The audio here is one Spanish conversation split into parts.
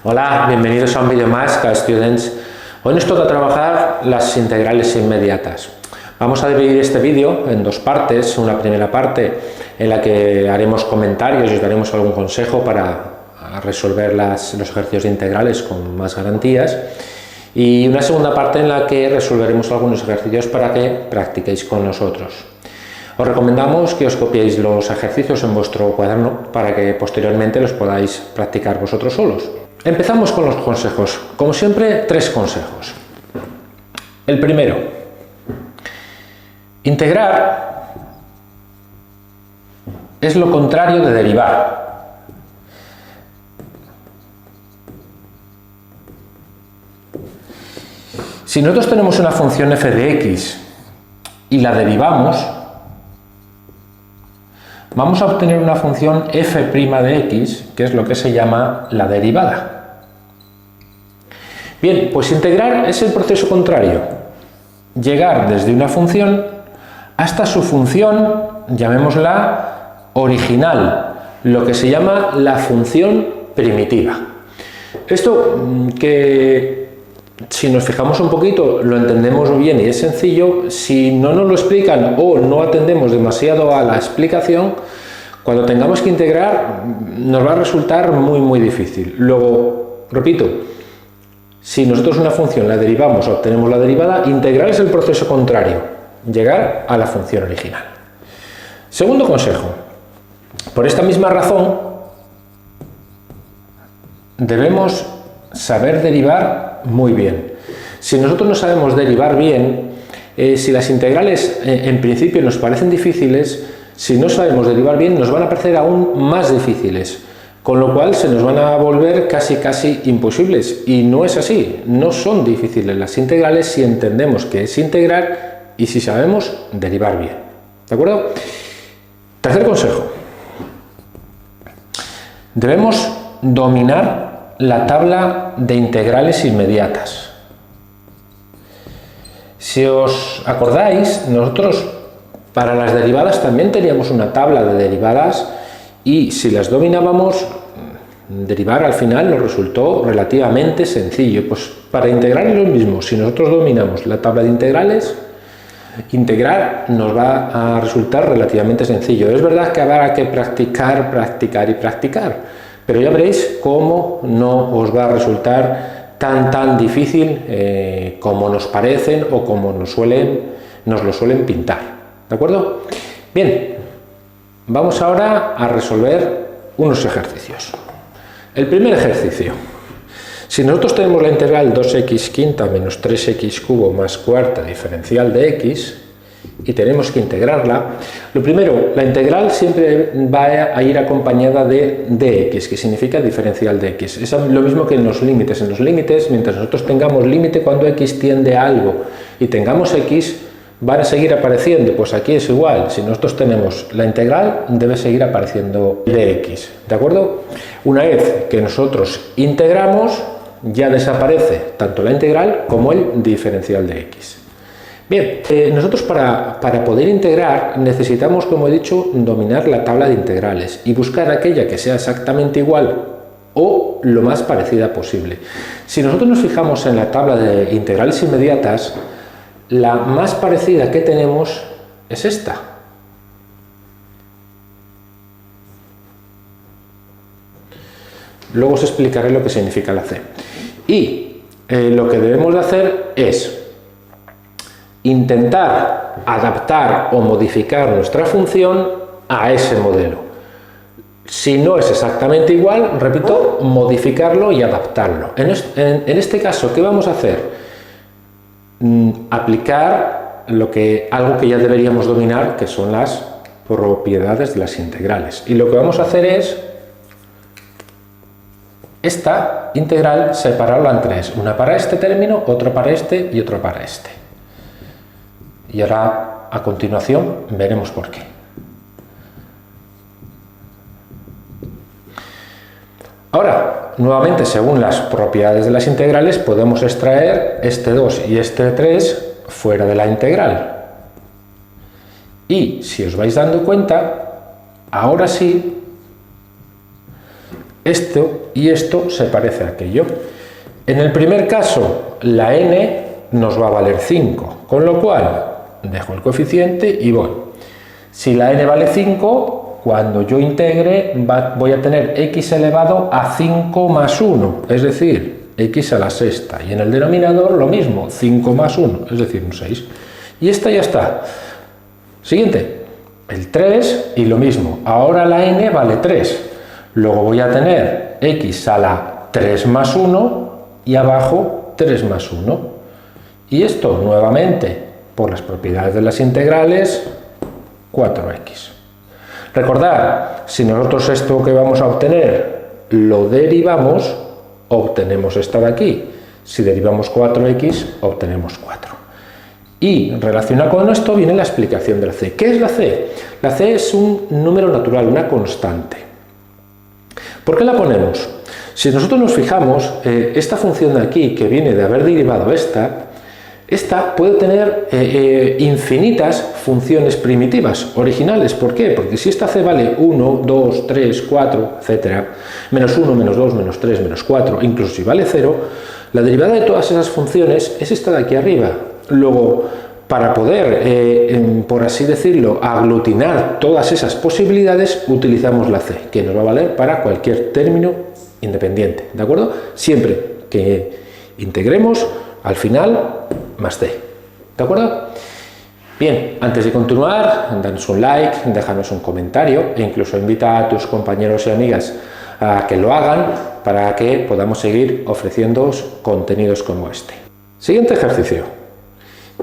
Hola, bienvenidos a un vídeo más, K-Students. Hoy nos toca trabajar las integrales inmediatas. Vamos a dividir este vídeo en dos partes. Una primera parte en la que haremos comentarios y os daremos algún consejo para resolver los ejercicios de integrales con más garantías. Y una segunda parte en la que resolveremos algunos ejercicios para que practiquéis con nosotros. Os recomendamos que os copiéis los ejercicios en vuestro cuaderno para que posteriormente los podáis practicar vosotros solos. Empezamos con los consejos. Como siempre, 3 consejos. El primero, integrar es lo contrario de derivar. Si nosotros tenemos una función f de x y la derivamos, vamos a obtener una función f' de x, que es lo que se llama la derivada. Bien, pues integrar es el proceso contrario. Llegar desde una función hasta su función, llamémosla original, lo que se llama la función primitiva. Esto que si nos fijamos un poquito lo entendemos bien y es sencillo. Si no nos lo explican o no atendemos demasiado a la explicación, cuando tengamos que integrar nos va a resultar muy difícil. Luego, repito, si nosotros una función la derivamos o obtenemos la derivada, integrar es el proceso contrario, llegar a la función original. Segundo consejo, por esta misma razón debemos saber derivar muy bien. Si nosotros no sabemos derivar bien, si las integrales en principio nos parecen difíciles, si no sabemos derivar bien nos van a parecer aún más difíciles, con lo cual se nos van a volver casi imposibles. Y no es así, no son difíciles las integrales si entendemos qué es integrar y si sabemos derivar bien. ¿De acuerdo? Tercer consejo, debemos dominar la tabla de integrales inmediatas. Si os acordáis, nosotros para las derivadas también teníamos una tabla de derivadas y si las dominábamos, derivar al final nos resultó relativamente sencillo. Pues para integrar es lo mismo. Si nosotros dominamos la tabla de integrales, integrar nos va a resultar relativamente sencillo. Es verdad que habrá que practicar, pero ya veréis cómo no os va a resultar tan difícil como nos parecen o como nos lo suelen pintar. ¿De acuerdo? Bien, vamos ahora a resolver unos ejercicios. El primer ejercicio. Si nosotros tenemos la integral 2x quinta menos 3x cubo más cuarta diferencial de x y tenemos que integrarla, lo primero, la integral siempre va a ir acompañada de dx, que significa diferencial de x. Es lo mismo que en los límites. En los límites, mientras nosotros tengamos límite cuando x tiende a algo y tengamos x, van a seguir apareciendo. Pues aquí es igual. Si nosotros tenemos la integral, debe seguir apareciendo dx. ¿De acuerdo? Una vez que nosotros integramos, ya desaparece tanto la integral como el diferencial de x. Bien, nosotros para poder integrar necesitamos, como he dicho, dominar la tabla de integrales y buscar aquella que sea exactamente igual o lo más parecida posible. Si nosotros nos fijamos en la tabla de integrales inmediatas, la más parecida que tenemos es esta. Luego os explicaré lo que significa la C. Y lo que debemos de hacer es intentar adaptar o modificar nuestra función a ese modelo. Si no es exactamente igual, repito, modificarlo y adaptarlo. En este caso, ¿qué vamos a hacer? Aplicar algo que ya deberíamos dominar, que son las propiedades de las integrales. Y lo que vamos a hacer es esta integral separarla en 3, una para este término, otro para este y otro para este. Y ahora, a continuación, veremos por qué. Ahora, nuevamente, según las propiedades de las integrales, podemos extraer este 2 y este 3 fuera de la integral. Y, si os vais dando cuenta, ahora sí esto y esto se parece a aquello. En el primer caso, la n nos va a valer 5, con lo cual dejo el coeficiente y voy. Si la n vale 5, cuando yo integre voy a tener x elevado a 5 más 1, es decir, x a la sexta. Y en el denominador lo mismo, 5 más 1, es decir, un 6. Y esta ya está. Siguiente, el 3 y lo mismo. Ahora la n vale 3. Luego voy a tener x a la 3 más 1 y abajo 3 más 1. Y esto nuevamente, por las propiedades de las integrales, 4x. Recordad, si nosotros esto que vamos a obtener lo derivamos, obtenemos esta de aquí. Si derivamos 4x, obtenemos 4. Y relacionado con esto viene la explicación de la c. ¿Qué es la c? La c es un número natural, una constante. ¿Por qué la ponemos? Si nosotros nos fijamos, esta función de aquí, que viene de haber derivado esta puede tener infinitas funciones primitivas, originales. ¿Por qué? Porque si esta c vale 1, 2, 3, 4, etc., menos 1, menos 2, menos 3, menos 4, incluso si vale 0, la derivada de todas esas funciones es esta de aquí arriba. Luego, para poder, por así decirlo, aglutinar todas esas posibilidades, utilizamos la c, que nos va a valer para cualquier término independiente, ¿de acuerdo? Siempre que integremos, al final, más c, ¿de acuerdo? Bien, antes de continuar, danos un like, déjanos un comentario e incluso invita a tus compañeros y amigas a que lo hagan para que podamos seguir ofreciéndoos contenidos como este. Siguiente ejercicio.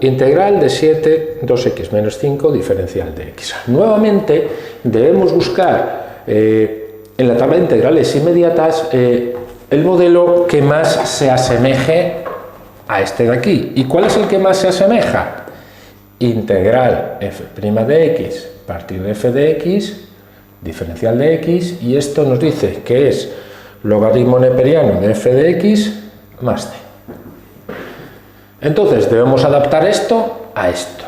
Integral de 7, 2x menos 5, diferencial de x. Nuevamente debemos buscar en la tabla de integrales inmediatas el modelo que más se asemeje a este de aquí. ¿Y cuál es el que más se asemeja? Integral f' de x partido de f de x, diferencial de x, y esto nos dice que es logaritmo neperiano de f de x más c. Entonces debemos adaptar esto a esto.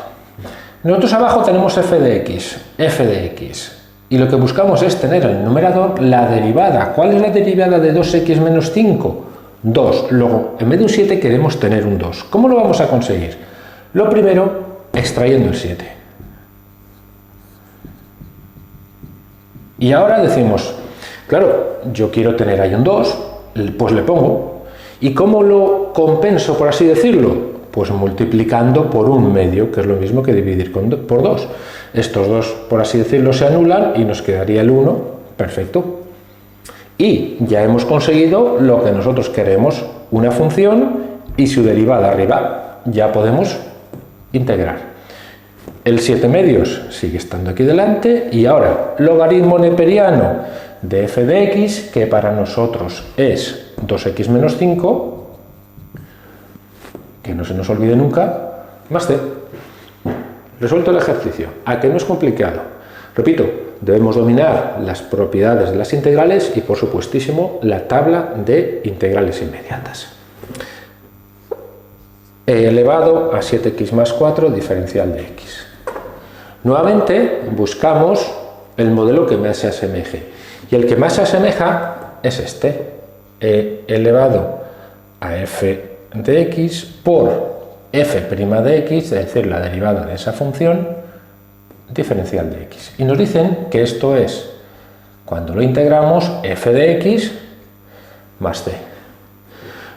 Nosotros abajo tenemos f de x, y lo que buscamos es tener en el numerador la derivada. ¿Cuál es la derivada de 2x menos 5? 2. Luego, en vez de un 7 queremos tener un 2. ¿Cómo lo vamos a conseguir? Lo primero, extrayendo el 7. Y ahora decimos, claro, yo quiero tener ahí un 2, pues le pongo. ¿Y cómo lo compenso, por así decirlo? Pues multiplicando por un medio, que es lo mismo que dividir por 2. Estos dos, por así decirlo, se anulan y nos quedaría el 1. Perfecto. Y ya hemos conseguido lo que nosotros queremos, una función y su derivada arriba. Ya podemos integrar. El 7 medios sigue estando aquí delante y ahora logaritmo neperiano de f de x, que para nosotros es 2x menos 5, que no se nos olvide nunca, más c. Resuelto el ejercicio. ¿A que no es complicado? Repito, debemos dominar las propiedades de las integrales y, por supuestísimo, la tabla de integrales inmediatas. E elevado a 7x más 4, diferencial de x. Nuevamente, buscamos el modelo que más se asemeje. Y el que más se asemeja es este. E elevado a f de x por f' de x, es decir, la derivada de esa función, diferencial de x. Y nos dicen que esto es, cuando lo integramos, f de x más c.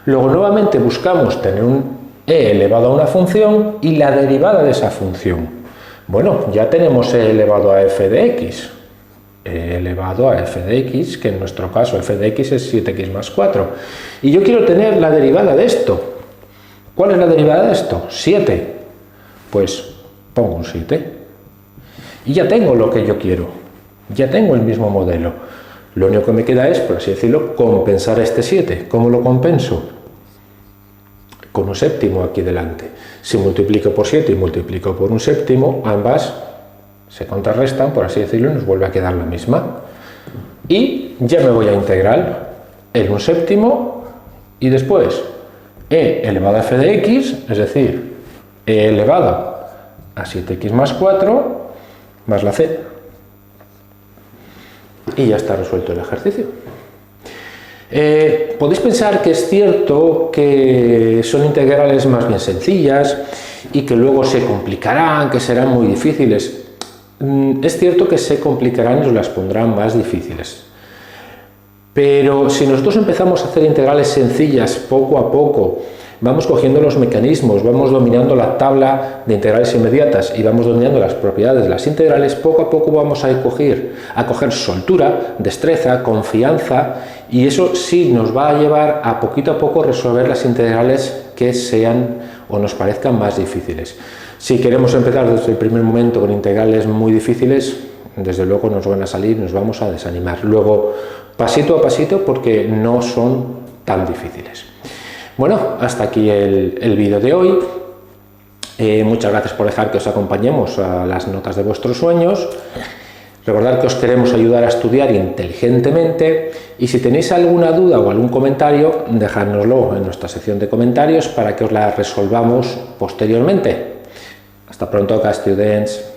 Luego nuevamente buscamos tener un e elevado a una función y la derivada de esa función. Bueno, ya tenemos e elevado a f de x. E elevado a f de x, que en nuestro caso f de x es 7x más 4. Y yo quiero tener la derivada de esto. ¿Cuál es la derivada de esto? 7. Pues pongo un 7. Y ya tengo lo que yo quiero. Ya tengo el mismo modelo. Lo único que me queda es, por así decirlo, compensar este 7. ¿Cómo lo compenso? Con un séptimo aquí delante. Si multiplico por 7 y multiplico por un séptimo, ambas se contrarrestan, por así decirlo, y nos vuelve a quedar la misma. Y ya me voy a integrar el un séptimo y después e elevado a f de x, es decir, e elevado a 7x más 4 más la c. Y ya está resuelto el ejercicio. Podéis pensar que es cierto que son integrales más bien sencillas y que luego se complicarán, que serán muy difíciles. Es cierto que se complicarán y os las pondrán más difíciles. Pero si nosotros empezamos a hacer integrales sencillas poco a poco, vamos cogiendo los mecanismos, vamos dominando la tabla de integrales inmediatas y vamos dominando las propiedades de las integrales, poco a poco vamos a coger soltura, destreza, confianza, y eso sí nos va a llevar a poco resolver las integrales que sean o nos parezcan más difíciles. Si queremos empezar desde el primer momento con integrales muy difíciles, desde luego nos van a salir, nos vamos a desanimar. Luego, pasito a pasito, porque no son tan difíciles. Bueno, hasta aquí el vídeo de hoy. Muchas gracias por dejar que os acompañemos a las notas de vuestros sueños. Recordad que os queremos ayudar a estudiar inteligentemente, y si tenéis alguna duda o algún comentario, dejádnoslo en nuestra sección de comentarios para que os la resolvamos posteriormente. Hasta pronto, students.